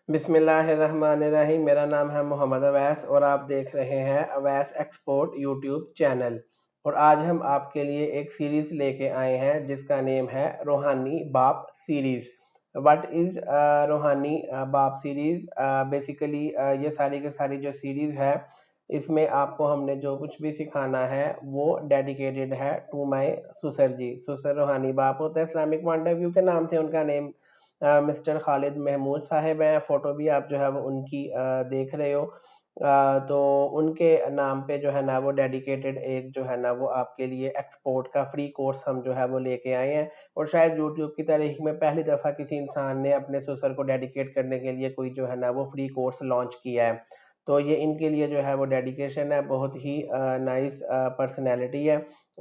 بسم اللہ الرحمن الرحیم۔ میرا نام ہے محمد اویس اور آپ دیکھ رہے ہیں اویس ایکسپورٹ یوٹیوب چینل، اور آج ہم آپ کے لیے ایک سیریز لے کے آئے ہیں جس کا نیم ہے روحانی باپ سیریز۔ وٹ از روحانی باپ سیریز؟ بیسیکلی یہ ساری کی ساری جو سیریز ہے اس میں آپ کو ہم نے جو کچھ بھی سکھانا ہے وہ ڈیڈیکیٹڈ ہے ٹو مائی سسر جی۔ سسر روحانی باپ ہوتا ہے اسلامک پوائنٹ آف ویو کے نام سے، ان کا نیم مسٹر خالد محمود صاحب ہیں۔ فوٹو بھی آپ جو ہے وہ ان کی دیکھ رہے ہو، تو ان کے نام پہ جو ہے نا وہ ڈیڈیکیٹڈ ایک جو ہے نا وہ آپ کے لیے ایکسپورٹ کا فری کورس ہم جو ہے وہ لے کے آئے ہیں، اور شاید یوٹیوب کی تاریخ میں پہلی دفعہ کسی انسان نے اپنے سسر کو ڈیڈیکیٹ کرنے کے لیے کوئی جو ہے نا وہ فری کورس لانچ کیا ہے۔ تو یہ ان کے لیے جو ہے وہ ڈیڈیکیشن ہے، بہت ہی نائس پرسنالٹی ہے۔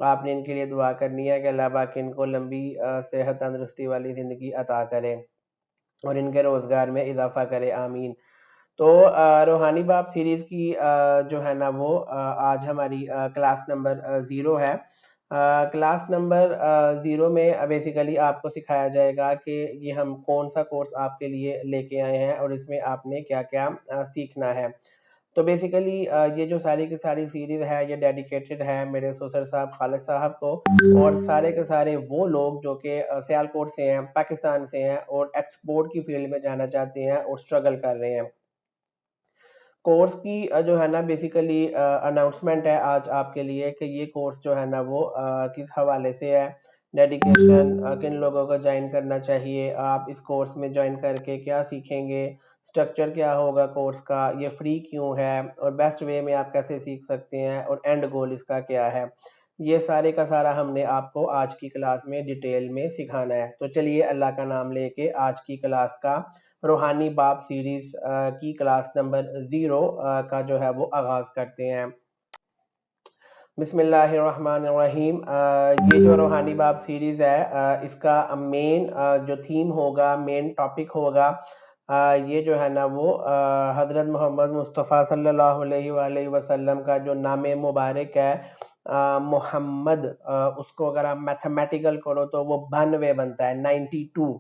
آپ نے ان کے لیے دعا کرنی ہے کہ اللہ پاک ان کو لمبی صحت تندرستی والی زندگی عطا کرے اور ان کے روزگار میں اضافہ کرے، آمین۔ تو روحانی باپ سیریز کی جو ہے نا وہ آج ہماری کلاس نمبر 0 ہے۔ کلاس نمبر 0 میں بیسیکلی آپ کو سکھایا جائے گا کہ یہ ہم کون سا کورس آپ کے لیے لے کے آئے ہیں اور اس میں آپ نے کیا کیا سیکھنا ہے۔ تو بیسیکلی یہ جو ساری کی ساری سیریز ہے یہ ڈیڈیکیٹڈ ہے میرے سسر صاحب خالد صاحب کو، اور سارے کے سارے وہ لوگ جو کہ سیالکوٹ سے ہیں، پاکستان سے ہیں اور ایکسپورٹ کی فیلڈ میں جانا چاہتے ہیں اور سٹرگل کر رہے ہیں۔ کورس کی جو ہے نا بیسیکلی اناؤنسمنٹ ہے آج آپ کے لیے کہ یہ کورس جو ہے نا وہ کس حوالے سے ہے، ڈیڈیکیشن کن لوگوں کو جوائن کرنا چاہیے، آپ اس کورس میں جوائن کر کے کیا سیکھیں گے، سٹرکچر کیا ہوگا کورس کا، یہ فری کیوں ہے، اور بیسٹ وے میں آپ کیسے سیکھ سکتے ہیں، اور اینڈ گول اس کا کیا ہے، یہ سارے کا سارا ہم نے آپ کو آج کی کلاس میں ڈیٹیل میں سکھانا ہے۔ تو چلیے اللہ کا نام لے کے آج کی کلاس کا روحانی باپ سیریز کی کلاس نمبر 0 کا جو ہے وہ آغاز کرتے ہیں۔ بسم اللہ الرحمن الرحیم۔ یہ جو روحانی باپ سیریز ہے اس کا مین جو تھیم ہوگا، مین ٹاپک ہوگا، یہ جو ہے نا وہ حضرت محمد مصطفیٰ صلی اللہ علیہ وآلہ وسلم کا جو نام مبارک ہے محمد، اس کو اگر آپ میتھمیٹیکل کرو تو وہ 92 بنتا ہے، 92۔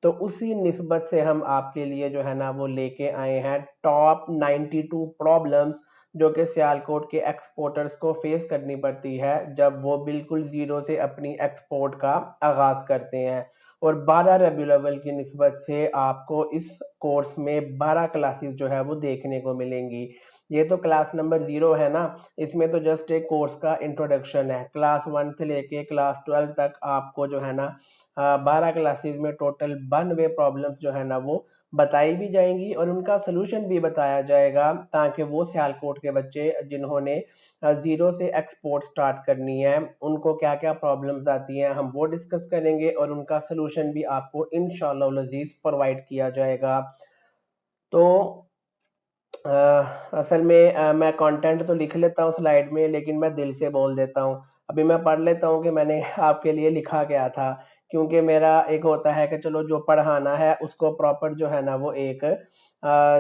تو اسی نسبت سے ہم آپ کے لیے جو ہے نا وہ لے کے آئے ہیں ٹاپ 92 پرابلمز جو کہ سیالکوٹ کے ایکسپورٹرز کو فیس کرنی پڑتی ہے جب وہ بالکل زیرو سے اپنی ایکسپورٹ کا آغاز کرتے ہیں، اور 12 ربیع الاول کی نسبت سے آپ کو اس کورس میں 12 کلاسز جو ہے وہ دیکھنے کو ملیں گی۔ یہ تو کلاس نمبر 0 ہے نا، اس میں تو جسٹ ایک کورس کا انٹروڈکشن ہے۔ کلاس 1 سے لے کے کلاس 12 تک آپ کو جو ہے نا 12 کلاسز میں ٹوٹل 92 پرابلمز جو ہے نا وہ بتائی بھی جائیں گی اور ان کا سلوشن بھی بتایا جائے گا، تاکہ وہ سیالکوٹ کے بچے جنہوں نے 0 سے ایکسپورٹ سٹارٹ کرنی ہے ان کو کیا کیا پرابلمز آتی ہیں ہم وہ ڈسکس کریں گے، اور ان کا سلوشن بھی آپ کو انشاءاللہ العزیز پرووائڈ کیا جائے گا۔ تو اصل میں کانٹینٹ تو لکھ لیتا ہوں سلائیڈ میں، لیکن میں دل سے بول دیتا ہوں۔ ابھی میں پڑھ لیتا ہوں کہ میں نے آپ کے لیے لکھا کیا تھا، کیونکہ میرا ایک ہوتا ہے کہ چلو جو پڑھانا ہے اس کو پراپر جو ہے نا وہ ایک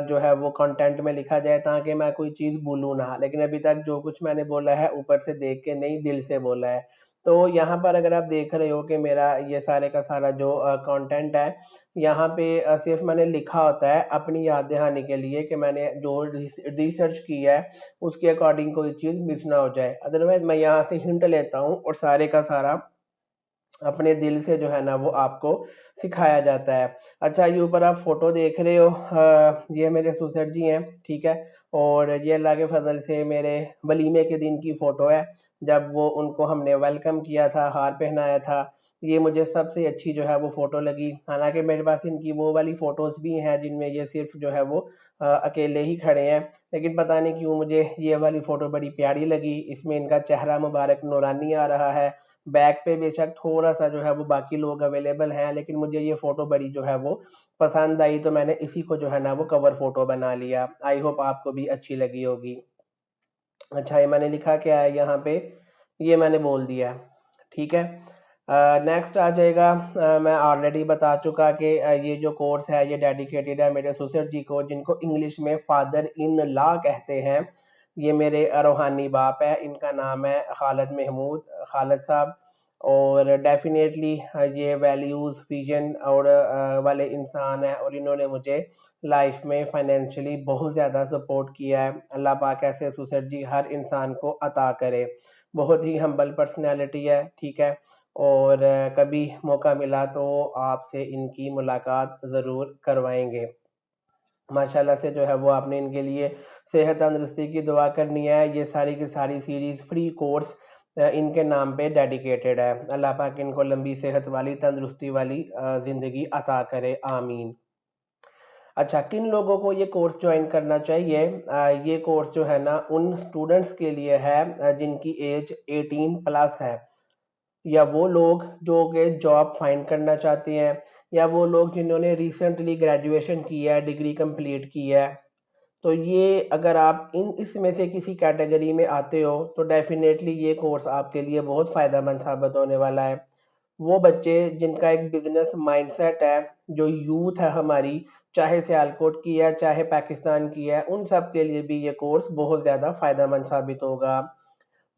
جو ہے وہ کانٹینٹ میں لکھا جائے تاکہ میں کوئی چیز بھولوں نہ، لیکن ابھی تک جو کچھ میں نے بولا ہے اوپر سے دیکھ کے نہیں، دل سے بولا ہے۔ تو یہاں پر اگر آپ دیکھ رہے ہو کہ میرا یہ سارے کا سارا جو کانٹینٹ ہے، یہاں پہ صرف میں نے لکھا ہوتا ہے اپنی یاد دہانی کے لیے کہ میں نے جو ریسرچ کی ہے اس کے اکارڈنگ کوئی چیز مس نہ ہو جائے، ادروائز میں یہاں سے ہنٹ لیتا ہوں اور سارے کا سارا اپنے دل سے جو ہے نا وہ آپ کو سکھایا جاتا ہے۔ اچھا، یہ اوپر آپ فوٹو دیکھ رہے ہو، یہ میرے سسر جی ہیں، ٹھیک ہے، اور یہ اللہ کے فضل سے میرے ولیمے کے دن کی فوٹو ہے جب وہ ان کو ہم نے ویلکم کیا تھا، ہار پہنایا تھا۔ یہ مجھے سب سے اچھی جو ہے وہ فوٹو لگی، حالانکہ میرے پاس ان کی وہ والی فوٹوز بھی ہیں جن میں یہ صرف جو ہے وہ اکیلے ہی کھڑے ہیں، لیکن پتہ نہیں کیوں مجھے یہ والی فوٹو بڑی پیاری لگی۔ اس میں ان کا چہرہ مبارک نورانی آ رہا ہے، بیک پہ بے شک تھوڑا سا جو ہے وہ باقی لوگ اویلیبل ہیں، لیکن مجھے یہ فوٹو بڑی جو ہے وہ پسند آئی، تو میں نے اسی کو جو ہے نا وہ کور فوٹو بنا لیا۔ آئی ہوپ آپ کو بھی اچھی لگی ہوگی۔ اچھا، یہ میں نے لکھا کیا ہے یہاں پہ، یہ میں نے بول دیا، ٹھیک ہے۔ نیکسٹ آ جائے گا، میں آلریڈی بتا چکا کہ یہ جو کورس ہے یہ ڈیڈیکیٹڈ ہے میرے سسر جی کو، جن کو انگلش میں فادر ان لا کہتے ہیں۔ یہ میرے روحانی باپ ہے، ان کا نام ہے خالد محمود، خالد صاحب۔ اور ڈیفینیٹلی یہ ویلیوز ویژن اور والے انسان ہیں، اور انہوں نے مجھے لائف میں فائنینشلی بہت زیادہ سپورٹ کیا ہے۔ اللہ پاک ایسے سسر جی ہر انسان کو عطا کرے۔ بہت ہی ہمبل پرسنالٹی ہے، ٹھیک ہے، اور کبھی موقع ملا تو آپ سے ان کی ملاقات ضرور کروائیں گے۔ ماشاءاللہ سے جو ہے وہ آپ نے ان کے لیے صحت تندرستی کی دعا کرنی ہے۔ یہ ساری کی ساری سیریز فری کورس ان کے نام پہ ڈیڈیکیٹڈ ہے۔ اللہ پاک ان کو لمبی صحت والی تندرستی والی زندگی عطا کرے، آمین۔ اچھا، کن لوگوں کو یہ کورس جوائن کرنا چاہیے؟ یہ کورس جو ہے نا ان سٹوڈنٹس کے لیے ہے جن کی ایج 18+ ہے، یا وہ لوگ جو کہ جاب فائنڈ کرنا چاہتے ہیں، یا وہ لوگ جنہوں نے ریسنٹلی گریجویشن کی ہے، ڈگری کمپلیٹ کی ہے۔ تو یہ اگر آپ اس میں سے کسی کیٹیگری میں آتے ہو تو ڈیفینیٹلی یہ کورس آپ کے لیے بہت فائدہ مند ثابت ہونے والا ہے۔ وہ بچے جن کا ایک بزنس مائنڈ سیٹ ہے، جو یوتھ ہے ہماری، چاہے سیالکوٹ کی ہے چاہے پاکستان کی ہے، ان سب کے لیے بھی یہ کورس بہت زیادہ فائدہ مند ثابت ہوگا۔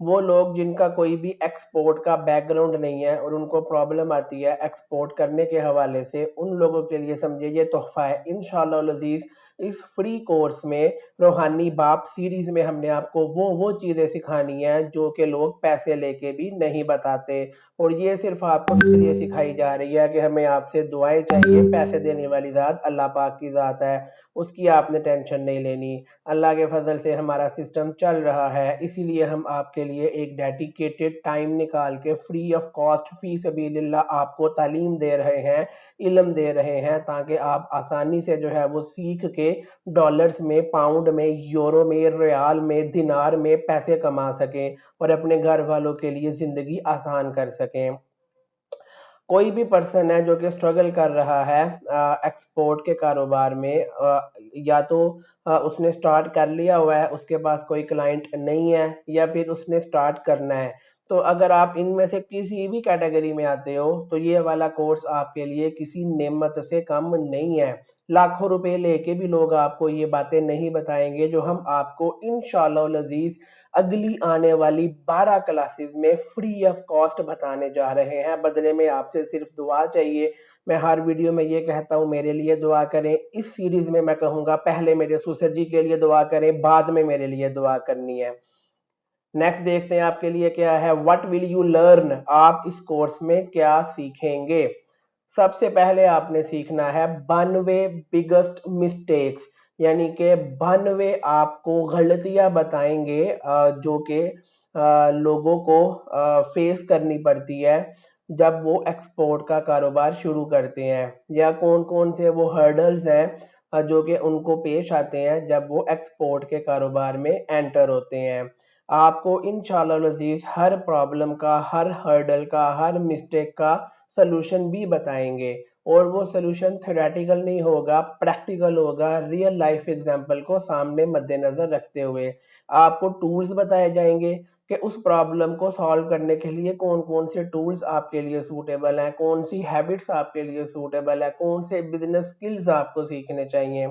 وہ لوگ جن کا کوئی بھی ایکسپورٹ کا بیک گراؤنڈ نہیں ہے اور ان کو پرابلم آتی ہے ایکسپورٹ کرنے کے حوالے سے، ان لوگوں کے لیے سمجھے یہ تحفہ ہے۔ انشاءاللہ العزیز اس فری کورس میں روحانی باپ سیریز میں ہم نے آپ کو وہ چیزیں سکھانی ہیں جو کہ لوگ پیسے لے کے بھی نہیں بتاتے، اور یہ صرف آپ کو اس لیے سکھائی جا رہی ہے کہ ہمیں آپ سے دعائیں چاہیے۔ پیسے دینے والی ذات اللہ پاک کی ذات ہے، اس کی آپ نے ٹینشن نہیں لینی۔ اللہ کے فضل سے ہمارا سسٹم چل رہا ہے، اسی لیے ہم آپ کے لیے ایک ڈیڈیکیٹڈ ٹائم نکال کے فری آف کاسٹ فی سبیل اللہ آپ کو تعلیم دے رہے ہیں، علم دے رہے ہیں، تاکہ آپ آسانی سے جو ہے وہ سیکھ کے ڈالرز میں، پاؤنڈ میں، یورو میں، ریال میں، دینار میں پیسے کما سکیں اور اپنے گھر والوں کے لیے زندگی آسان کر سکیں۔ کوئی بھی پرسن ہے جو کہ سٹرگل کر رہا ہے ایکسپورٹ کے کاروبار میں، یا تو اس نے سٹارٹ کر لیا ہوا ہے، اس کے پاس کوئی کلائنٹ نہیں ہے، یا پھر اس نے سٹارٹ کرنا ہے، تو اگر آپ ان میں سے کسی بھی کیٹیگری میں آتے ہو تو یہ والا کورس آپ کے لیے کسی نعمت سے کم نہیں ہے۔ لاکھوں روپے لے کے بھی لوگ آپ کو یہ باتیں نہیں بتائیں گے جو ہم آپ کو انشاءاللہ العزیز اگلی آنے والی 12 کلاسز میں فری آف کاسٹ بتانے جا رہے ہیں۔ بدلے میں آپ سے صرف دعا چاہیے۔ میں ہر ویڈیو میں یہ کہتا ہوں میرے لیے دعا کریں، اس سیریز میں کہوں گا پہلے میرے سسر جی کے لیے دعا کریں، بعد میں میرے لیے دعا کرنی ہے۔ نیکسٹ دیکھتے ہیں آپ کے لیے کیا ہے۔ What will you learn؟ آپ اس کورس میں کیا سیکھیں گے؟ سب سے پہلے آپ نے سیکھنا ہے 92 بگسٹ مسٹیکس، یعنی کہ 92 آپ کو غلطیاں بتائیں گے جو کہ لوگوں کو فیس کرنی پڑتی ہے جب وہ ایکسپورٹ کا کاروبار شروع کرتے ہیں، یا کون کون سے وہ ہرڈلز ہیں جو کہ ان کو پیش آتے ہیں جب وہ ایکسپورٹ کے کاروبار میں انٹر ہوتے ہیں۔ آپ کو انشاءاللہ العزیز ہر پرابلم کا، ہر ہرڈل کا، ہر مسٹیک کا سلوشن بھی بتائیں گے، اور وہ سلوشن تھیوریٹیکل نہیں ہوگا، پریکٹیکل ہوگا، ریئل لائف ایگزامپل کو سامنے مد نظر رکھتے ہوئے۔ آپ کو ٹولز بتائے جائیں گے کہ اس پرابلم کو سالو کرنے کے لیے کون کون سے ٹولز آپ کے لیے سوٹیبل ہیں، کون سی ہیبٹس آپ کے لیے سوٹیبل ہیں، کون سے بزنس سکلز آپ کو سیکھنے چاہیے۔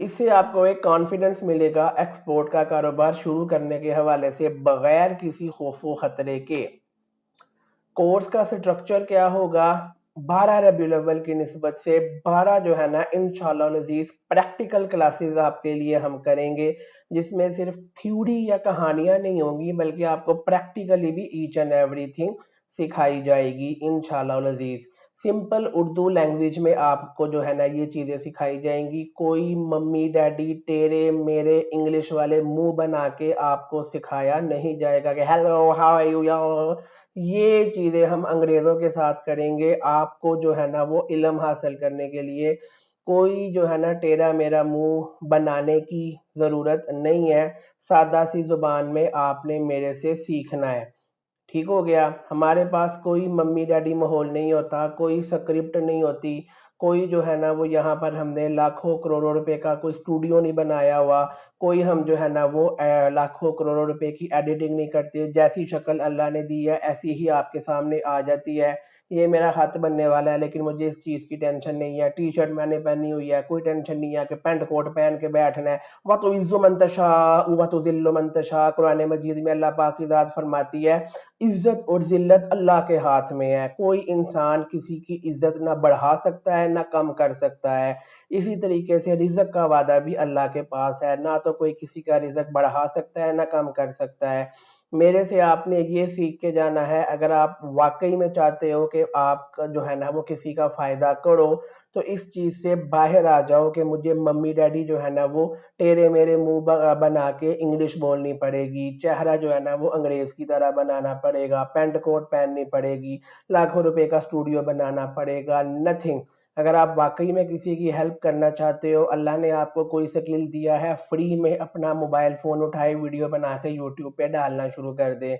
اس سے آپ کو ایک کانفیڈنس ملے گا ایکسپورٹ کا کاروبار شروع کرنے کے حوالے سے بغیر کسی خوف و خطرے کے۔ کورس کا سٹرکچر کیا ہوگا؟ 12 ربیع الاول کی نسبت سے 12 جو ہے نا انشاءاللہ العزیز پریکٹیکل کلاسز آپ کے لیے ہم کریں گے، جس میں صرف تھیوری یا کہانیاں نہیں ہوں گی بلکہ آپ کو پریکٹیکلی بھی ایچ اینڈ ایوری تھنگ سکھائی جائے گی انشاءاللہ العزیز۔ سمپل اردو لینگویج میں آپ کو جو ہے نا یہ چیزیں سکھائی جائیں گی، کوئی ممی ڈیڈی تیرے میرے انگلش والے منہ بنا کے آپ کو سکھایا نہیں جائے گا کہ ہیلو ہاؤ آر یو یار۔ یہ چیزیں ہم انگریزوں کے ساتھ کریں گے۔ آپ کو جو ہے نا وہ علم حاصل کرنے کے لیے کوئی جو ہے نا تیرا میرا منہ بنانے کی ضرورت نہیں ہے، سادہ سی زبان میں آپ نے میرے سے سیکھنا ہے، ٹھیک ہو گیا۔ ہمارے پاس کوئی ممی ڈیڈی ماحول نہیں ہوتا، کوئی سکرپٹ نہیں ہوتی، کوئی جو ہے نا وہ یہاں پر ہم نے لاکھوں کروڑوں روپے کا کوئی اسٹوڈیو نہیں بنایا ہوا، کوئی ہم جو ہے نا وہ لاکھوں کروڑوں روپے کی ایڈیٹنگ نہیں کرتے، جیسی شکل اللہ نے دی ہے ایسی ہی آپ کے سامنے آ جاتی ہے۔ یہ میرا خط بننے والا ہے لیکن مجھے اس چیز کی ٹینشن نہیں ہے، ٹی شرٹ میں نے پہنی ہوئی ہے، کوئی ٹینشن نہیں ہے کہ پینٹ کوٹ پہن کے بیٹھنا ہے۔ وَتُعِزُّ مَن تَشَاءُ وَتُذِلُّ مَن تَشَاء، قرآن مجید میں اللہ پاک کی ذات فرماتی ہے عزت اور ذلت اللہ کے ہاتھ میں ہے، کوئی انسان کسی کی عزت نہ بڑھا سکتا ہے نہ کم کر سکتا ہے۔ اسی طریقے سے رزق کا وعدہ بھی اللہ کے پاس ہے، نہ تو کوئی کسی کا رزق بڑھا سکتا ہے نہ کم کر سکتا ہے۔ میرے سے آپ نے یہ سیکھ کے جانا ہے، اگر آپ واقعی میں چاہتے ہو کہ آپ کا جو ہے نا وہ کسی کا فائدہ کرو تو اس چیز سے باہر آ جاؤ کہ مجھے ممی ڈیڈی جو ہے نا وہ ٹیرے میرے منہ بنا کے انگلش بولنی پڑے گی، چہرہ جو ہے نا وہ انگریز کی طرح بنانا پڑے گا، پینٹ کوٹ پہننی پڑے گی، لاکھوں روپے کا اسٹوڈیو بنانا پڑے گا، نتھنگ۔ اگر آپ واقعی میں کسی کی ہیلپ کرنا چاہتے ہو، اللہ نے آپ کو کوئی سکل دیا ہے، فری میں اپنا موبائل فون اٹھائے ویڈیو بنا کے یوٹیوب پہ ڈالنا شروع کر دے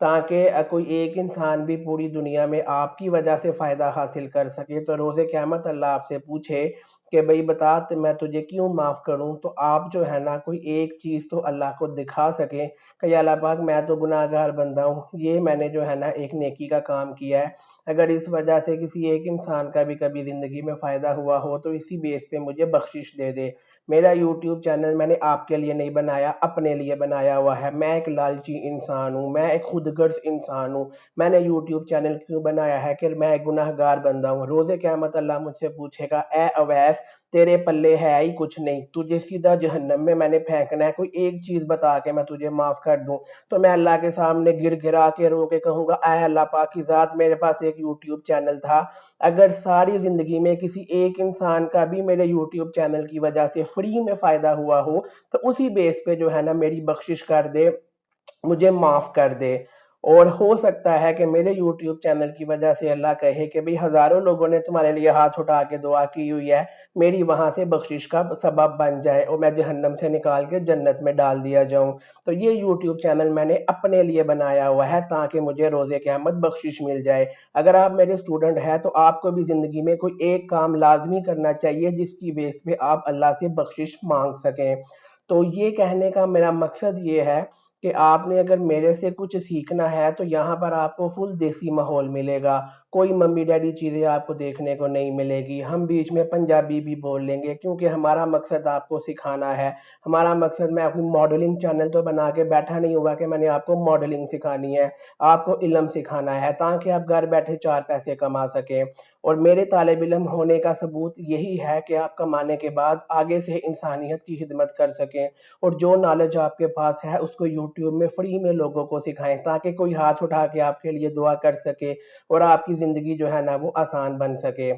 تاکہ کوئی ایک انسان بھی پوری دنیا میں آپ کی وجہ سے فائدہ حاصل کر سکے، تو روز قیامت اللہ آپ سے پوچھے کہ بھئی بتا میں تجھے کیوں معاف کروں، تو آپ جو ہے نا کوئی ایک چیز تو اللہ کو دکھا سکیں کہ یا اللہ پاک میں تو گناہ گار بندہ ہوں، یہ میں نے جو ہے نا ایک نیکی کا کام کیا ہے، اگر اس وجہ سے کسی ایک انسان کا بھی کبھی زندگی میں فائدہ ہوا ہو تو اسی بیس پہ مجھے بخشش دے دے۔ میرا یوٹیوب چینل میں نے آپ کے لیے نہیں بنایا، اپنے لیے بنایا ہوا ہے۔ میں ایک لالچی انسان ہوں، میں ایک خود غرض انسان ہوں۔ میں نے یوٹیوب چینل کیوں بنایا ہے کہ میں ایک گناہ گار بندہ ہوں۔ روز قیامت اللہ مجھ سے پوچھے گا اے اویس تیرے پلے ہے ہی کچھ نہیں، تجھے سیدھا جہنم میں نے پھینکنا ہے، کوئی ایک چیز بتا کے میں تجھے معاف کر دوں۔ تو میں اللہ کے سامنے گر گرا کے رو کے کہوں گا اے اللہ پاک کی ذات میرے پاس ایک یوٹیوب چینل تھا، اگر ساری زندگی میں کسی ایک انسان کا بھی میرے یوٹیوب چینل کی وجہ سے فری میں فائدہ ہوا ہو تو اسی بیس پہ جو ہے نا میری بخشش کر دے، مجھے معاف کر دے۔ اور ہو سکتا ہے کہ میرے یوٹیوب چینل کی وجہ سے اللہ کہے کہ بھئی ہزاروں لوگوں نے تمہارے لیے ہاتھ اٹھا کے دعا کی ہوئی ہے، میری وہاں سے بخشش کا سبب بن جائے اور میں جہنم سے نکال کے جنت میں ڈال دیا جاؤں۔ تو یہ یوٹیوب چینل میں نے اپنے لیے بنایا ہوا ہے تاکہ مجھے روز قیامت بخشش مل جائے۔ اگر آپ میرے اسٹوڈنٹ ہیں تو آپ کو بھی زندگی میں کوئی ایک کام لازمی کرنا چاہیے جس کی بیس پہ آپ اللہ سے بخشش مانگ سکیں۔ تو یہ کہنے کا میرا مقصد یہ ہے کہ آپ نے اگر میرے سے کچھ سیکھنا ہے تو یہاں پر آپ کو فل دیسی ماحول ملے گا، کوئی ممی ڈیڈی چیزیں آپ کو دیکھنے کو نہیں ملے گی، ہم بیچ میں پنجابی بھی بول لیں گے کیونکہ ہمارا مقصد آپ کو سکھانا ہے۔ ہمارا مقصد، میں اپنی ماڈلنگ چینل تو بنا کے بیٹھا نہیں ہوا کہ میں نے آپ کو ماڈلنگ سکھانی ہے، آپ کو علم سکھانا ہے تاکہ آپ گھر بیٹھے چار پیسے کما سکیں۔ اور میرے طالب علم ہونے کا ثبوت یہی ہے کہ آپ کمانے کے بعد آگے سے انسانیت کی خدمت کر سکیں اور جو نالج آپ کے پاس ہے اس کو یوٹیوب میں فری میں لوگوں کو سکھائیں تاکہ کوئی ہاتھ اٹھا کے آپ کے لیے دعا کر سکے اور آپ کی زندگی جو ہے نا وہ آسان بن سکے۔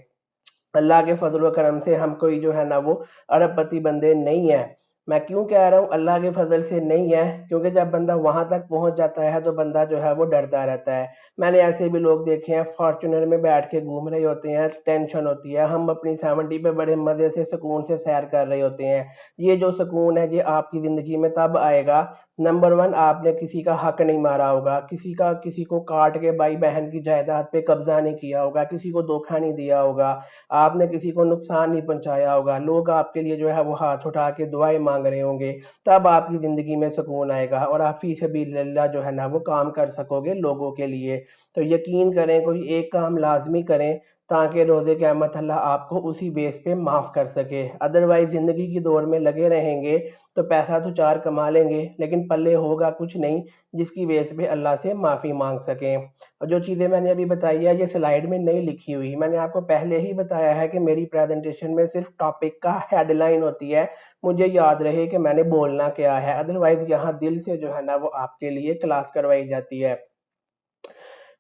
اللہ کے فضل و کرم سے ہم کوئی جو ہے نا وہ ارب پتی بندے نہیں ہیں۔ میں کیوں کہہ رہا ہوں اللہ کے فضل سے نہیں ہے، کیونکہ جب بندہ وہاں تک پہنچ جاتا ہے تو بندہ جو ہے وہ ڈرتا رہتا ہے۔ میں نے ایسے بھی لوگ دیکھے ہیں فارچونر میں بیٹھ کے گھوم رہے ہوتے ہیں، ٹینشن ہوتی ہے، ہم اپنی 70 پہ بڑے مزے سے سکون سے سیر کر رہے ہوتے ہیں۔ یہ جو سکون ہے یہ آپ کی زندگی میں تب آئے گا، نمبر 1 آپ نے کسی کا حق نہیں مارا ہوگا، کسی کو کاٹ کے بھائی بہن کی جائیداد پہ قبضہ نہیں کیا ہوگا، کسی کو دھوکہ نہیں دیا ہوگا، آپ نے کسی کو نقصان نہیں پہنچایا ہوگا، لوگ آپ کے لیے جو ہے وہ ہاتھ اٹھا کے دعائیں مانگ رہے ہوں گے، تب آپ کی زندگی میں سکون آئے گا اور آپ فی سبیل اللہ جو ہے نا وہ کام کر سکو گے لوگوں کے لیے۔ تو یقین کریں کوئی ایک کام لازمی کریں تاکہ روز قیامت اللہ آپ کو اسی بیس پہ معاف کر سکے، ادروائز زندگی کی دور میں لگے رہیں گے تو پیسہ تو 4 کما لیں گے لیکن پلے ہوگا کچھ نہیں جس کی بیس پہ اللہ سے معافی مانگ سکیں۔ اور جو چیزیں میں نے ابھی بتائی ہے یہ سلائیڈ میں نہیں لکھی ہوئی، میں نے آپ کو پہلے ہی بتایا ہے کہ میری پریزنٹیشن میں صرف ٹاپک کا ہیڈ لائن ہوتی ہے، مجھے یاد رہے کہ میں نے بولنا کیا ہے، ادروائز یہاں دل سے جو ہے نا وہ آپ کے لیے کلاس کروائی جاتی ہے۔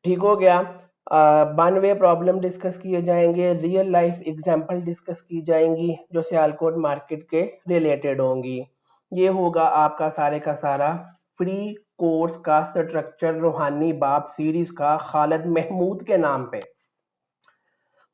ٹھیک ہو گیا؟ 92 پرابلم ڈسکس کیے جائیں گے، ریئل لائف ایگزامپل ڈسکس کی جائیں گی جو سیالکوٹ مارکیٹ کے ریلیٹڈ ہوں گی۔ یہ ہوگا آپ کا سارے کا سارا فری کورس کا سٹرکچر روحانی باپ سیریز کا خالد محمود کے نام پہ۔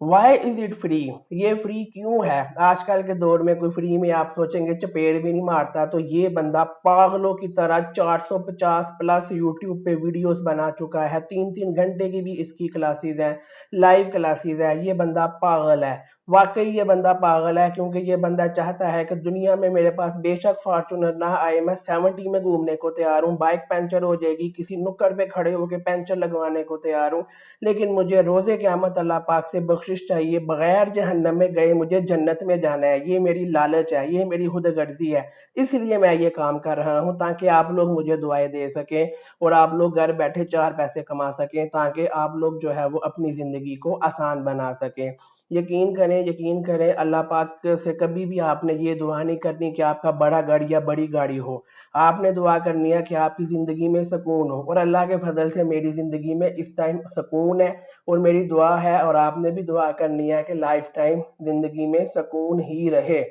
Why is it free? یہ فری کیوں ہے؟ آج کل کے دور میں کوئی فری میں آپ سوچیں گے چپیڑ بھی نہیں مارتا، تو یہ بندہ پاگلوں کی طرح 450 پلس یوٹیوب پہ ویڈیوز بنا چکا ہے، 3 گھنٹے کی بھی اس کی کلاسز ہیں، لائیو کلاسز ہیں، یہ بندہ پاگل ہے۔ واقعی یہ بندہ پاگل ہے، کیونکہ یہ بندہ چاہتا ہے کہ دنیا میں میرے پاس بے شک فارچونر نہ آئے، میں 70 میں گھومنے کو تیار ہوں، بائک پنچر ہو جائے گی، کسی نکڑ پہ کھڑے ہو کے پنچر لگوانے کو تیار ہوں، لیکن مجھے روز قیامت اللہ پاک سے بخشش چاہیے، بغیر جہنم میں گئے مجھے جنت میں جانا ہے، یہ میری لالچ ہے، یہ میری خود غرضی ہے، اس لیے میں یہ کام کر رہا ہوں تاکہ آپ لوگ مجھے دعائیں دے سکیں اور آپ لوگ گھر بیٹھے 4 پیسے کما سکیں، تاکہ آپ لوگ جو ہے وہ اپنی زندگی کو آسان بنا سکیں۔ یقین کریں اللہ پاک سے کبھی بھی آپ نے یہ دعا نہیں کرنی کہ آپ کا بڑا گھر یا بڑی گاڑی ہو، آپ نے دعا کرنی ہے کہ آپ کی زندگی میں سکون ہو، اور اللہ کے فضل سے میری زندگی میں اس ٹائم سکون ہے، اور میری دعا ہے اور آپ نے بھی دعا کرنی ہے کہ لائف ٹائم زندگی میں سکون ہی رہے۔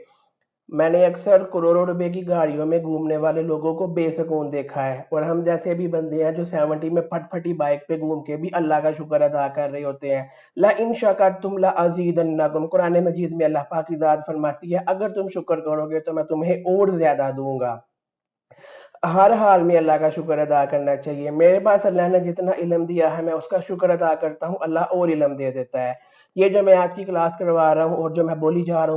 میں نے اکثر کروڑوں روپے کی گاڑیوں میں گھومنے والے لوگوں کو بے سکون دیکھا ہے، اور ہم جیسے بھی بندے ہیں جو 70 میں پھٹ پھٹی بائک پہ گھوم کے بھی اللہ کا شکر ادا کر رہے ہوتے ہیں۔ لَإِن شَكَرْتُمْ لَأَزِيدَنَّكُمْ، قرآن مجید میں اللہ پاک کی ذات فرماتی ہے اگر تم شکر کرو گے تو میں تمہیں اور زیادہ دوں گا۔ ہر حال میں اللہ کا شکر ادا کرنا چاہیے۔ میرے پاس اللہ نے جتنا علم دیا ہے میں اس کا شکر ادا کرتا ہوں، اللہ اور علم دے دیتا ہے۔ یہ جو میں آج کی کلاس کروا رہا ہوں اور جو میں بولی جا رہا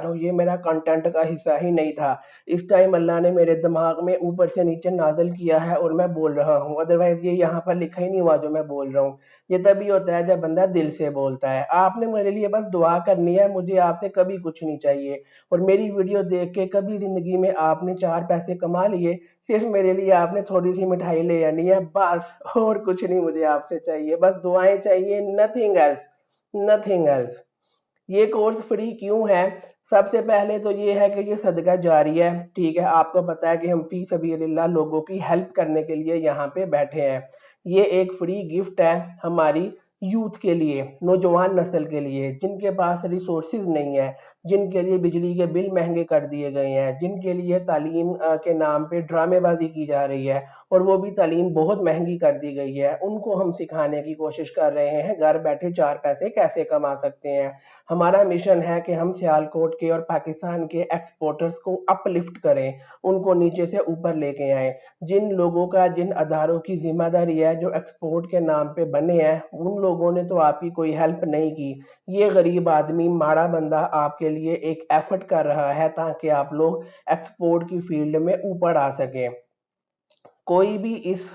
ہوں، یہ میرا کنٹینٹ کا حصہ ہی نہیں تھا، اس ٹائم اللہ نے میرے دماغ میں اوپر سے نیچے نازل کیا ہے اور میں بول رہا ہوں، ادروائز یہ یہاں پر لکھا ہی نہیں ہوا جو میں بول رہا ہوں۔ یہ تبھی ہوتا ہے جب بندہ دل سے بولتا ہے۔ آپ نے میرے لیے بس دعا کرنی ہے، مجھے آپ سے کبھی کچھ نہیں چاہیے، اور میری ویڈیو دیکھ کے کبھی زندگی میں آپ نے 4 پیسے کما لیے، صرف میرے لیے آپ نے تھوڑی سی مٹھائی لے آنی ہے، بس اور کچھ نہیں مجھے آپ سے چاہیے، بس دعائیں چاہیے، nothing else، nothing else۔ یہ کورس فری کیوں ہے؟ سب سے پہلے تو یہ ہے کہ یہ صدقہ جاری ہے، ٹھیک ہے، آپ کو پتا ہے کہ ہم فی سبیل اللہ لوگوں کی ہیلپ کرنے کے لیے یہاں پہ بیٹھے ہیں۔ یہ ایک فری گفٹ ہے ہماری یوتھ کے لیے، نوجوان نسل کے لیے، جن کے پاس ریسورسز نہیں ہے، جن کے لیے بجلی کے بل مہنگے کر دیے گئے ہیں، جن کے لیے تعلیم کے نام پہ ڈرامے بازی کی جا رہی ہے، اور وہ بھی تعلیم بہت مہنگی کر دی گئی ہے، ان کو ہم سکھانے کی کوشش کر رہے ہیں گھر بیٹھے 4 پیسے کیسے کما سکتے ہیں۔ ہمارا مشن ہے کہ ہم سیالکوٹ کے اور پاکستان کے ایکسپورٹرز کو اپ لفٹ کریں، ان کو نیچے سے اوپر لے کے آئیں۔ جن لوگوں کا، جن اداروں کی ذمہ داری ہے جو ایکسپورٹ کے نام پہ بنے ہیں، ان لوگوں نے تو آپ کی کوئی ہیلپ نہیں کی۔ یہ غریب آدمی، ماڑا بندہ آپ کے لیے ایک ایفرٹ کر رہا ہے تاکہ آپ لوگ ایکسپورٹ کی فیلڈ میں اوپر آ سکیں۔ کوئی بھی اس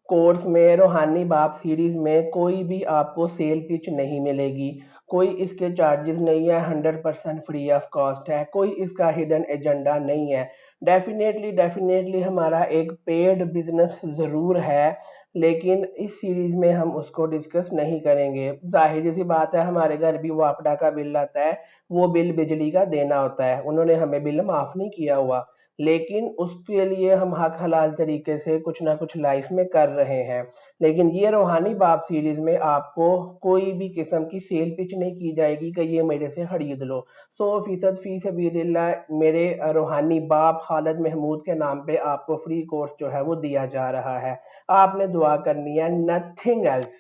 کورس میں، روحانی باپ سیریز میں کوئی بھی آپ کو سیل پچ نہیں ملے گی، کوئی اس کے چارجز نہیں ہے، 100% فری آف کاسٹ ہے، کوئی اس کا ہڈن ایجنڈا نہیں ہے۔ ڈیفینیٹلی ہمارا ایک پیڈ بزنس ضرور ہے، لیکن اس سیریز میں ہم اس کو ڈسکس نہیں کریں گے۔ ظاہر سی بات ہے ہمارے گھر بھی واپڈا کا بل آتا ہے، وہ بل بجلی کا دینا ہوتا ہے، انہوں نے ہمیں بل معاف نہیں کیا ہوا، لیکن اس کے لیے ہم حق حلال طریقے سے کچھ نہ کچھ لائف میں کر رہے ہیں۔ لیکن یہ روحانی باپ سیریز میں آپ کو کوئی بھی قسم کی سیل پچ نہیں کی جائے گی کہ یہ میرے سے خرید لو۔ 100% فی سبیل اللہ میرے روحانی باپ خالد محمود کے نام پہ آپ کو فری کورس جو ہے وہ دیا جا رہا ہے، آپ نے دعا کرنی ہے، nothing else۔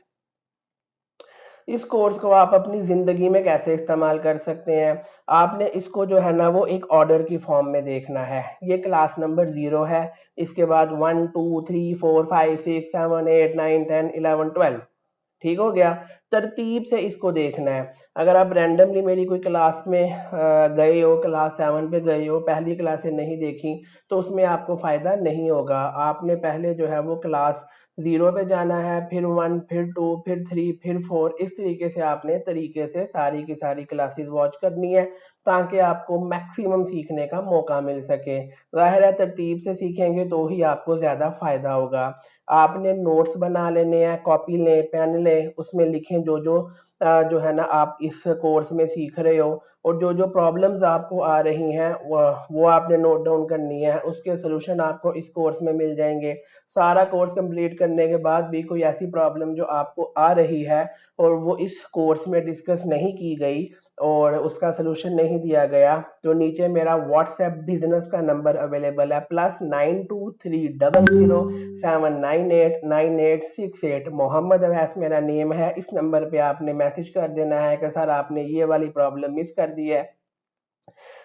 اس کورس کو آپ اپنی زندگی میں کیسے استعمال کر سکتے ہیں؟ آپ نے اس کو جو ہے نا وہ ایک آرڈر کی فارم میں دیکھنا ہے۔ یہ کلاس نمبر 0 ہے، اس کے بعد 1 2 3 4 5 6 7 8 9 10 11 12، ٹھیک ہو گیا؟ ترتیب سے اس کو دیکھنا ہے۔ اگر آپ رینڈملی میری کوئی کلاس میں گئے ہو، کلاس 7 پہ گئے ہو، پہلی کلاسیں نہیں دیکھی، تو اس میں آپ کو فائدہ نہیں ہوگا۔ آپ نے پہلے جو ہے وہ کلاس 0 پہ جانا ہے، پھر 1، پھر 2، پھر 3، پھر 4، اس طریقے سے آپ نے ساری کی ساری کلاسز واچ کرنی ہے تاکہ آپ کو میکسیمم سیکھنے کا موقع مل سکے۔ ظاہر ہے ترتیب سے سیکھیں گے تو ہی آپ کو زیادہ فائدہ ہوگا۔ آپ نے نوٹس بنا لینے ہیں، کاپی لیں، پین لیں، اس میں لکھیں جو ہے نا آپ اس کورس میں سیکھ رہے ہو، اور جو پرابلمز آپ کو آ رہی ہیں وہ آپ نے نوٹ ڈاؤن کرنی ہے، اس کے سلوشن آپ کو اس کورس میں مل جائیں گے۔ سارا کورس کمپلیٹ کرنے کے بعد بھی کوئی ایسی پرابلم جو آپ کو آ رہی ہے اور وہ اس کورس میں ڈسکس نہیں کی گئی اور اس کا سلوشن نہیں دیا گیا، تو نیچے میرا واٹس ایپ بزنس کا نمبر اویلیبل ہے، +923007989868۔ محمد اویس میرا نیم ہے، اس نمبر پہ آپ نے میسج کر دینا ہے کہ سر آپ نے یہ والی پرابلم مس کر دی ہے،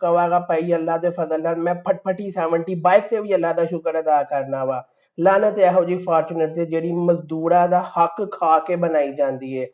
ਕਹਾਂਗਾ ਭਾਈ ਅੱਲਾ ਦੇ ਫਜ਼ਲ ਨਾਲ ਮੈਂ ਫਟਫਟੀ 70 ਬਾਈਕ ਤੇ ਵੀ ਅੱਲਾ ਦਾ ਸ਼ੁਕਰ ਅਦਾ ਕਰਨਾ ਵਾ। ਲਾਨਤ ਇਹੋ ਜਿਹੀ ਫਾਰਚੂਨਰ ਤੇ ਜਿਹੜੀ ਮਜ਼ਦੂਰਾਂ ਦਾ ਹੱਕ ਖਾ ਕੇ ਬਣਾਈ ਜਾਂਦੀ ਏ।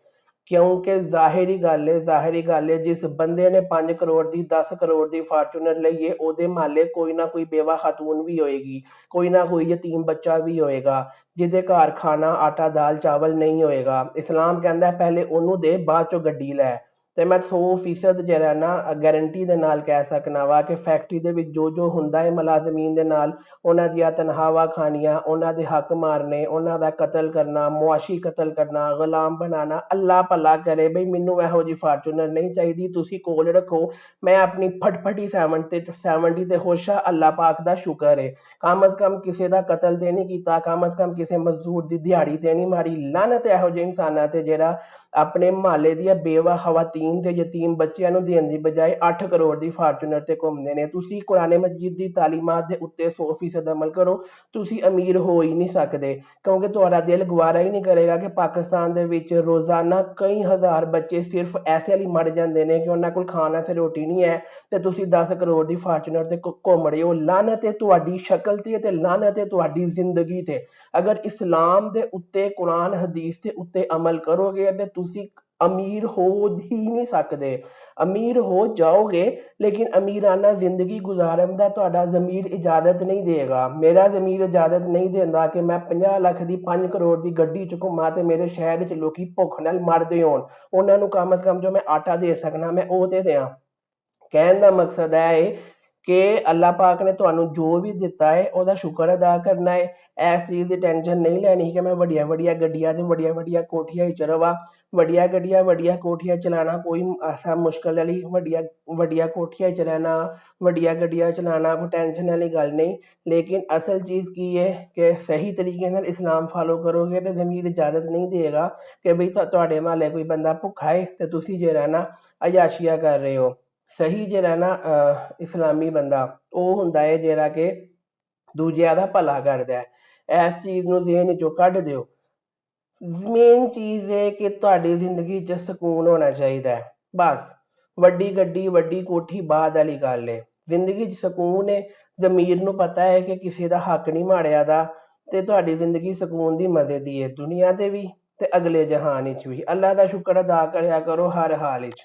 ਕਿਉਂਕਿ ਜ਼ਾਹਿਰੀ ਗੱਲ ਏ ਜਿਸ ਬੰਦੇ ਨੇ 5 ਕਰੋੜ ਦੀ 10 ਕਰੋੜ ਦੀ ਫਾਰਚੂਨਰ ਲਈ ਏ, ਉਹਦੇ ਮਾਲੇ ਕੋਈ ਨਾ ਕੋਈ ਬੇਵਾ ਖਾਤੂਨ ਵੀ ਹੋਏਗੀ, ਕੋਈ ਨਾ ਕੋਈ ਯਤੀਮ ਬੱਚਾ ਵੀ ਹੋਏਗਾ, ਜਿਹਦੇ ਘਰ ਖਾਣਾ ਆਟਾ ਦਾਲ ਚਾਵਲ ਨਹੀਂ ਹੋਏਗਾ। ਇਸਲਾਮ ਕਹਿੰਦਾ ਪਹਿਲੇ ਉਹਨੂੰ ਦੇ ਬਾਅਦ ਚੋਂ ਗੱਡੀ ਲੈ। ਤੇ ਮੈਂ 100% ਜਿਹੜਾ ਨਾ ਗਾਰੰਟੀ ਦੇ ਨਾਲ ਕਹਿ ਸਕਣਾ ਵਾ ਕਿ ਫੈਕਟਰੀ ਦੇ ਵਿੱਚ ਜੋ ਹੁੰਦਾ ਹੈ ਮੁਲਾਜ਼ਮੀਨ ਦੇ ਨਾਲ, ਉਹਨਾਂ ਦੀਆਂ ਤਨਖਾਹਾਂ ਖਾਣੀਆਂ, ਉਹਨਾਂ ਦੇ ਹੱਕ ਮਾਰਨੇ, ਉਹਨਾਂ ਦਾ ਕਤਲ ਕਰਨਾ, ਮੁਆਸ਼ੀ ਕਤਲ ਕਰਨਾ, ਗੁਲਾਮ ਬਣਾਉਣਾ। ਅੱਲਾ ਭਲਾ ਕਰੇ ਬਈ ਮੈਨੂੰ ਇਹੋ ਜਿਹੀ ਫਾਰਚੂਨਰ ਨਹੀਂ ਚਾਹੀਦੀ, ਤੁਸੀਂ ਕੋਲ ਰੱਖੋ। ਮੈਂ ਆਪਣੀ ਫਟਫਟੀ 70 ਤੇ ਖੁਸ਼ ਹਾਂ, ਅੱਲਾ ਪਾਕ ਦਾ ਸ਼ੁਕਰ ਹੈ। ਕਮ ਅਜ਼ ਕਮ ਕਿਸੇ ਦਾ ਕਤਲ ਤੇ ਨਹੀਂ ਕੀਤਾ, ਕਮ ਅਜ਼ ਕਮ ਕਿਸੇ ਮਜ਼ਦੂਰ ਦੀ ਦਿਹਾੜੀ ਤੇ ਨਹੀਂ ਮਾਰੀ। ਲਾਨਤ ਇਹੋ ਜਿਹੇ ਇਨਸਾਨਾਂ ਤੇ ਜਿਹੜਾ ਆਪਣੇ ਮਹੱਲੇ ਦੀਆਂ ਬੇਵਾ ਖਵਾਤੀਨ ਤੇ ਯਤੀਮ ਬੱਚਿਆਂ ਨੂੰ ਦੇਣ ਦੀ ਬਜਾਏ 8 ਕਰੋੜ ਦੀ ਫਾਰਚੂਨਰ ਤੇ ਘੁੰਮਦੇ ਨੇ। ਤੁਸੀਂ ਕੁਰਾਨ ਮਜੀਦ ਦੀ ਤਾਲੀਮਾਤ ਦੇ ਉੱਤੇ 100% ਅਮਲ ਕਰੋ, ਤੁਸੀਂ ਅਮੀਰ ਹੋ ਹੀ ਨਹੀਂ ਸਕਦੇ, ਕਿਉਂਕਿ ਤੁਹਾਡਾ ਦਿਲ ਗਵਾਰਾ ਹੀ ਨਹੀਂ ਕਰੇਗਾ ਕਿ ਪਾਕਿਸਤਾਨ ਦੇ ਵਿੱਚ ਰੋਜ਼ਾਨਾ ਕਈ ਹਜ਼ਾਰ ਬੱਚੇ ਸਿਰਫ ਐਸੇ ਲਈ ਮਰ ਜਾਂਦੇ ਨੇ ਕਿ ਉਹਨਾਂ ਕੋਲ ਖਾਣ ਵਾਸਤੇ ਰੋਟੀ ਨਹੀਂ ਹੈ, ਤੇ ਤੁਸੀਂ 10 ਕਰੋੜ ਦੀ ਫਾਰਚੂਨਰ ਤੇ ਘੁੰਮ ਰਹੇ ਹੋ। ਲਾਨਤ ਹੈ ਤੁਹਾਡੀ ਸ਼ਕਲ ਤੇ ਲਾਨਤ ਹੈ ਤੁਹਾਡੀ ਜ਼ਿੰਦਗੀ ਤੇ। ਅਗਰ ਇਸਲਾਮ ਦੇ ਉੱਤੇ ਕੁਰਾਨ ਹਦੀਸ ਦੇ ਉੱਤੇ ਅਮਲ ਕਰੋਗੇ ਤੇ ਤੁਸੀਂ ਅਮੀਰ ਹੋ ਹੀ ਨਹੀਂ ਸਕਦੇ। ਅਮੀਰ ਹੋ ਜਾਓਗੇ ਲੇਕਿਨ ਅਮੀਰਾਨਾ ਜ਼ਿੰਦਗੀ ਗੁਜ਼ਾਰਨ ਦਾ ਤੁਹਾਡਾ ਜ਼ਮੀਰ ਇਜਾਜ਼ਤ ਨਹੀਂ ਦੇਗਾ। ਮੇਰਾ ਜ਼ਮੀਰ ਇਜਾਜ਼ਤ ਨਹੀਂ ਦਿੰਦਾ ਕਿ ਮੈਂ 50 ਲੱਖ ਦੀ 5 ਕਰੋੜ ਦੀ ਗੱਡੀ 'ਚ ਘੁੰਮਾਂ ਤੇ ਮੇਰੇ ਸ਼ਹਿਰ 'ਚ ਲੋਕੀ ਭੁੱਖ ਨਾਲ ਮਰਦੇ ਹੋਣ। ਉਹਨਾਂ ਨੂੰ ਕਮ ਸੇ ਕਮ ਜੋ ਮੈਂ ਆਟਾ ਦੇ ਸਕਣਾ ਮੈਂ ਉਹ ਤੇ ਦਿਆਂ। ਕਹਿਣ ਦਾ ਮਕਸਦ ਇਹ ਹੈ ਕਿ ਅੱਲਾ ਪਾਕ ਨੇ ਤੁਹਾਨੂੰ ਜੋ ਵੀ ਦਿੱਤਾ ਹੈ ਉਹਦਾ ਸ਼ੁਕਰ ਅਦਾ ਕਰਨਾ ਹੈ। ਇਸ ਚੀਜ਼ ਦੀ ਟੈਨਸ਼ਨ ਨਹੀਂ ਲੈਣੀ ਕਿ ਮੈਂ ਵੱਡੀਆਂ ਵੱਡੀਆਂ ਗੱਡੀਆਂ ਤੇ ਵੱਡੀਆਂ ਵੱਡੀਆਂ ਕੋਠੀਆਂ 'ਚ ਰਵਾਂ। ਵੱਡੀਆਂ ਗੱਡੀਆਂ ਵੱਡੀਆਂ ਕੋਠੀਆਂ ਚਲਾਉਣਾ ਕੋਈ ਐਸਾ ਮੁਸ਼ਕਿਲ ਵਾਲੀ ਵੱਡੀਆਂ ਵੱਡੀਆਂ ਕੋਠੀਆਂ 'ਚ ਰਹਿਣਾ, ਵੱਡੀਆਂ ਗੱਡੀਆਂ ਚਲਾਉਣਾ ਕੋਈ ਟੈਨਸ਼ਨ ਵਾਲੀ ਗੱਲ ਨਹੀਂ। ਲੇਕਿਨ ਅਸਲ ਚੀਜ਼ ਕੀ ਹੈ ਕਿ ਸਹੀ ਤਰੀਕੇ ਨਾਲ ਇਸਲਾਮ ਫਾਲੋ ਕਰੋਗੇ ਤਾਂ ਜ਼ਮੀਰ ਇਜਾਜ਼ਤ ਨਹੀਂ ਦੇਗਾ ਕਿ ਬਈ ਤੁਹਾਡੇ ਮਹੱਲੇ ਕੋਈ ਬੰਦਾ ਭੁੱਖਾ ਹੈ ਤੇ ਤੁਸੀਂ ਜਿਹੜਾ ਨਾ ਅਯਾਸ਼ੀਆ ਕਰ ਰਹੇ ਹੋ। ਸਹੀ ਜਿਹੜਾ ਨਾ ਇਸਲਾਮੀ ਬੰਦਾ ਉਹ ਹੁੰਦਾ ਹੈ ਜਿਹੜਾ ਕਿ ਦੂਜਿਆਂ ਦਾ ਭਲਾ ਕਰਦਾ ਹੈ। ਇਸ ਚੀਜ਼ ਨੂੰ ਜ਼ਿਹਨ 'ਚੋਂ ਕੱਢ ਦਿਓ। ਮੇਨ ਚੀਜ਼ ਇਹ ਕਿ ਤੁਹਾਡੀ ਜ਼ਿੰਦਗੀ 'ਚ ਸਕੂਨ ਹੋਣਾ ਚਾਹੀਦਾ ਹੈ, ਬਸ। ਵੱਡੀ ਗੱਡੀ ਵੱਡੀ ਕੋਠੀ ਬਾਅਦ ਵਾਲੀ ਗੱਲ ਹੈ। ਜ਼ਿੰਦਗੀ 'ਚ ਸਕੂਨ ਹੈ, ਜ਼ਮੀਰ ਨੂੰ ਪਤਾ ਹੈ ਕਿ ਕਿਸੇ ਦਾ ਹੱਕ ਨਹੀਂ ਮਾਰਿਆ ਦਾ, ਤੇ ਤੁਹਾਡੀ ਜ਼ਿੰਦਗੀ ਸਕੂਨ ਦੀ ਮਜ਼ੇ ਦੀ ਹੈ, ਦੁਨੀਆ ਤੇ ਵੀ ਤੇ ਅਗਲੇ ਜਹਾਨ ਵਿੱਚ ਵੀ। ਅੱਲਾ ਦਾ ਸ਼ੁਕਰ ਅਦਾ ਕਰਿਆ ਕਰੋ ਹਰ ਹਾਲ ਵਿੱਚ।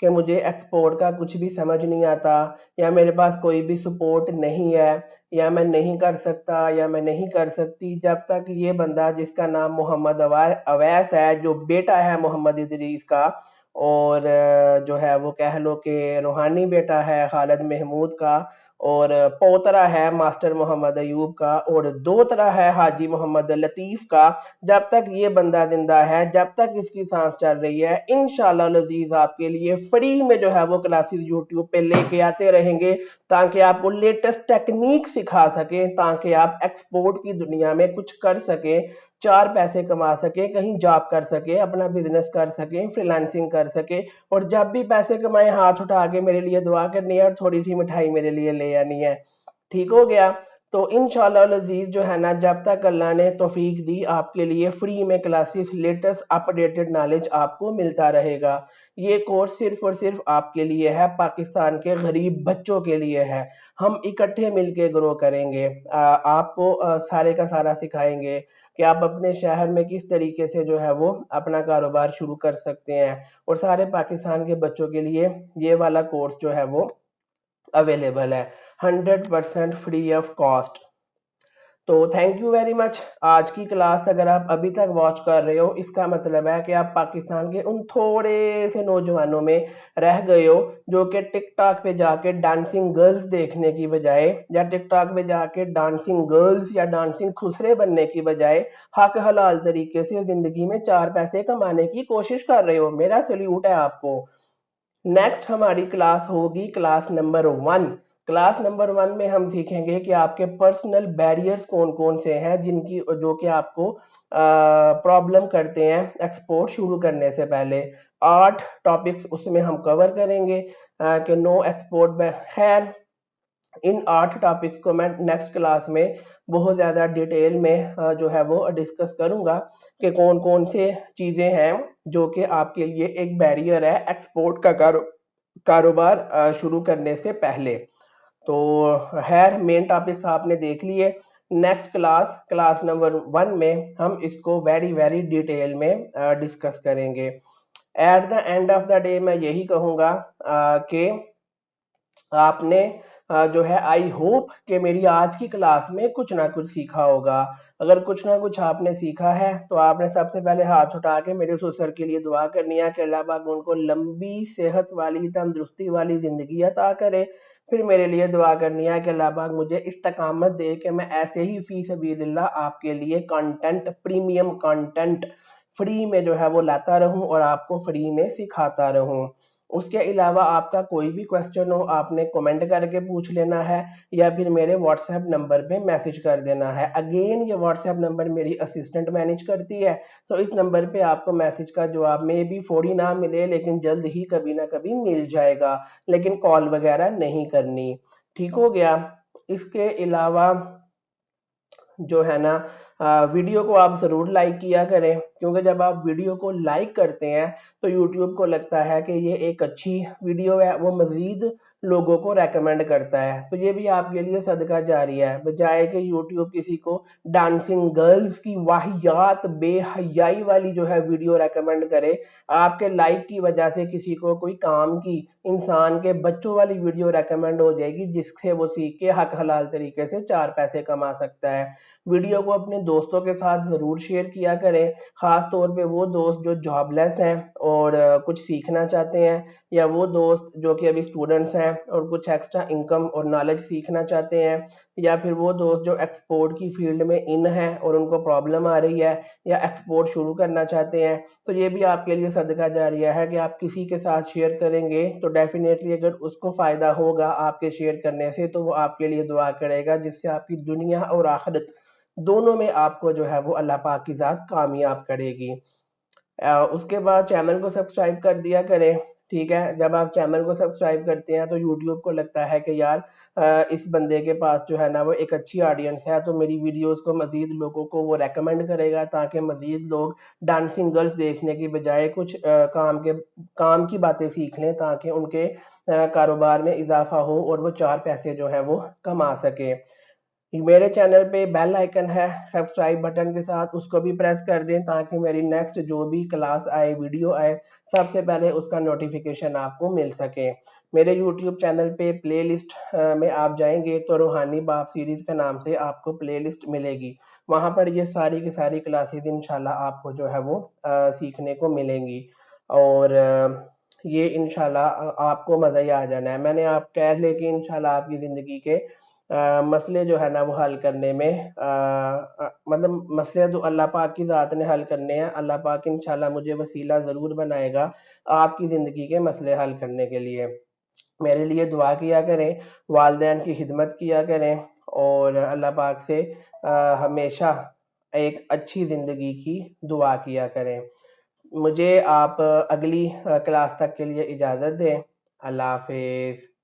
کہ مجھے ایکسپورٹ کا کچھ بھی سمجھ نہیں آتا، یا میرے پاس کوئی بھی سپورٹ نہیں ہے، یا میں نہیں کر سکتا یا میں نہیں کر سکتی، جب تک یہ بندہ جس کا نام محمد اویس ہے، جو بیٹا ہے محمد ادریس کا، اور جو ہے وہ کہہ لو کہ روحانی بیٹا ہے خالد محمود کا، اور پوترا ہے ماسٹر محمد ایوب کا، اور دوترا ہے حاجی محمد لطیف کا، جب تک یہ بندہ زندہ ہے، جب تک اس کی سانس چل رہی ہے، انشاءاللہ العزیز آپ کے لیے فری میں جو ہے وہ کلاسز یوٹیوب پہ لے کے آتے رہیں گے، تاکہ آپ کو لیٹسٹ ٹیکنیک سکھا سکیں، تاکہ آپ ایکسپورٹ کی دنیا میں کچھ کر سکیں، 4 پیسے کما سکیں، کہیں جاب کر سکیں، اپنا بزنس کر سکیں، فریلانسنگ کر سکیں، اور جب بھی پیسے کمائیں ہاتھ اٹھا کے میرے لیے دعا کرنی ہے اور تھوڑی سی مٹھائی میرے لیے لے آنی ہے۔ ٹھیک ہو گیا؟ تو انشاءاللہ العزیز جو ہے نا، جب تک اللہ نے توفیق دی، آپ کے لیے فری میں کلاسز لیٹسٹ اپڈیٹڈ نالج آپ کو ملتا رہے گا۔ یہ کورس صرف اور صرف آپ کے لیے ہے، پاکستان کے غریب بچوں کے لیے ہے۔ ہم اکٹھے مل کے گرو کریں گے، آپ کو سارے کا سارا سکھائیں گے کہ آپ اپنے شہر میں کس طریقے سے جو ہے وہ اپنا کاروبار شروع کر سکتے ہیں، اور سارے پاکستان کے بچوں کے لیے یہ والا کورس جو ہے وہ اویلیبل ہے 100% فری آف کاسٹ۔ تو تھینک یو ویری مچ۔ آج کی کلاس اگر آپ ابھی تک واچ کر رہے ہو، اس کا مطلب ہے کہ آپ پاکستان کے ان تھوڑے سے نوجوانوں میں رہ گئے ہو جو کہ ٹک ٹاک پہ جا کے ڈانسنگ گرلز دیکھنے کی بجائے، یا ٹک ٹاک پہ جا کے ڈانسنگ گرلز یا ڈانسنگ خسرے بننے کی بجائے حق حلال طریقے سے زندگی میں 4 پیسے کمانے کی کوشش کر رہے ہو۔ میرا سلیوٹ ہے آپ کو۔ نیکسٹ ہماری کلاس ہوگی کلاس نمبر 1۔ کلاس نمبر 1 میں ہم سیکھیں گے کہ آپ کے پرسنل بیریئرز کون کون سے ہیں، جو کہ آپ کو پرابلم کرتے ہیں ایکسپورٹ شروع کرنے سے پہلے۔ 8 ٹاپکس اس میں ہم کور کریں گے کہ نو ایکسپورٹ۔ خیر، ان 8 ٹاپکس کو میں نیکسٹ کلاس میں بہت زیادہ ڈیٹیل میں جو ہے وہ ڈسکس کروں گا کہ کون کون سے چیزیں ہیں جو کہ آپ کے لیے ایک بیریئر ہے ایکسپورٹ کا کاروبار شروع کرنے سے پہلے۔ تو خیر، مین ٹاپکس آپ نے دیکھ لیے۔ نیکسٹ کلاس نمبر 1 میں ہم اس کو ویری ڈیٹیل میں ڈسکس کریں گے۔ At the end of the day میں یہی کہوں گا کہ آپ نے جو ہے آئی ہوپ کہ میری آج کی کلاس میں کچھ نہ کچھ سیکھا ہوگا۔ اگر کچھ نہ کچھ آپ نے سیکھا ہے تو آپ نے سب سے پہلے ہاتھ اٹھا کے میرے سسر کے لیے دعا کرنی ہے کہ اللہ پاک ان کو لمبی صحت والی تندرستی والی زندگی عطا کرے۔ پھر میرے لیے دعا کرنی ہے کہ اللہ پاک مجھے استقامت دے کہ میں ایسے ہی فی سبیل اللہ آپ کے لیے کانٹینٹ، پریمیم کانٹینٹ فری میں جو ہے وہ لاتا رہوں اور آپ کو فری میں سکھاتا رہوں۔ اس کے علاوہ آپ کا کوئی بھی کویسچن ہو، آپ نے کومنٹ کر کے پوچھ لینا ہے، یا پھر میرے واٹس ایپ نمبر پہ میسج کر دینا ہے۔ اگین یہ واٹس ایپ نمبر میری اسسٹنٹ مینیج کرتی ہے، تو اس نمبر پہ آپ کو میسج کا جواب میں بھی فوری نہ ملے، لیکن جلد ہی کبھی نہ کبھی مل جائے گا، لیکن کال وغیرہ نہیں کرنی۔ ٹھیک ہو گیا؟ اس کے علاوہ جو ہے نا، ویڈیو کو آپ ضرور لائک کیا کریں، کیونکہ جب آپ ویڈیو کو لائک کرتے ہیں تو یوٹیوب کو لگتا ہے کہ یہ ایک اچھی ویڈیو ہے، وہ مزید لوگوں کو ریکمینڈ کرتا ہے، تو یہ بھی آپ کے لیے صدقہ جاریہ ہے، بجائے کہ یوٹیوب کسی کو ڈانسنگ گرلز کی واہیات بے حیائی والی جو ہے ویڈیو ریکمینڈ کرے، آپ کے لائک کی وجہ سے کسی کو کوئی کام کی، انسان کے بچوں والی ویڈیو ریکمینڈ ہو جائے گی، جس سے وہ سیکھ کے حق حلال طریقے سے 4 پیسے کما سکتا ہے۔ ویڈیو کو اپنے دوستوں کے ساتھ ضرور شیئر کیا کریں، خاص طور پہ وہ دوست جو جاب لیس ہیں اور کچھ سیکھنا چاہتے ہیں، یا وہ دوست جو کہ ابھی اسٹوڈنٹس ہیں اور کچھ ایکسٹرا انکم اور نالج سیکھنا چاہتے ہیں، یا پھر وہ دوست جو ایکسپورٹ کی فیلڈ میں ان ہیں اور ان کو پرابلم آ رہی ہے یا ایکسپورٹ شروع کرنا چاہتے ہیں، تو یہ بھی آپ کے لیے صدقہ جاریہ ہے کہ آپ کسی کے ساتھ شیئر کریں گے تو ڈیفینیٹلی اگر اس کو فائدہ ہوگا آپ کے شیئر کرنے سے، تو وہ آپ کے لیے دعا کرے گا، جس سے آپ کی دنیا اور آخرت دونوں میں آپ کو جو ہے وہ اللہ پاک کی ذات کامیاب کرے گی۔ اس کے بعد چینل کو سبسکرائب کر دیا کریں، ٹھیک ہے؟ جب آپ چینل کو سبسکرائب کرتے ہیں تو یوٹیوب کو لگتا ہے کہ یار اس بندے کے پاس جو ہے نا وہ ایک اچھی آڈینس ہے، تو میری ویڈیوز کو مزید لوگوں کو وہ ریکمینڈ کرے گا، تاکہ مزید لوگ ڈانسنگ گرلز دیکھنے کی بجائے کچھ کام کی باتیں سیکھ لیں، تاکہ ان کے کاروبار میں اضافہ ہو اور وہ 4 پیسے جو ہے وہ کما سکیں۔ میرے چینل پہ بیل آئیکن ہے سبسکرائب بٹن کے ساتھ، اس کو بھی پریس کر دیں تاکہ میری نیکسٹ جو بھی کلاس آئے، ویڈیو آئے، سب سے پہلے اس کا نوٹیفیکیشن آپ کو مل سکے۔ میرے یوٹیوب چینل پہ پلے لسٹ میں آپ جائیں گے تو روحانی باپ سیریز کے نام سے آپ کو پلے لسٹ ملے گی، وہاں پر یہ ساری کی ساری کلاسز انشاءاللہ آپ کو جو ہے وہ سیکھنے کو ملیں گی، اور یہ انشاءاللہ آپ کو مزہ ہی آ جانا ہے۔ میں نے آپ کہہ لے کہ انشاءاللہ آپ کی زندگی کے مسئلے جو ہے نا وہ حل کرنے میں مطلب مسئلے جو اللہ پاک کی ذات نے حل کرنے ہیں، اللہ پاک انشاءاللہ مجھے وسیلہ ضرور بنائے گا آپ کی زندگی کے مسئلے حل کرنے کے لیے۔ میرے لیے دعا کیا کریں، والدین کی خدمت کیا کریں، اور اللہ پاک سے ہمیشہ ایک اچھی زندگی کی دعا کیا کریں۔ مجھے آپ اگلی کلاس تک کے لیے اجازت دیں۔ اللہ حافظ۔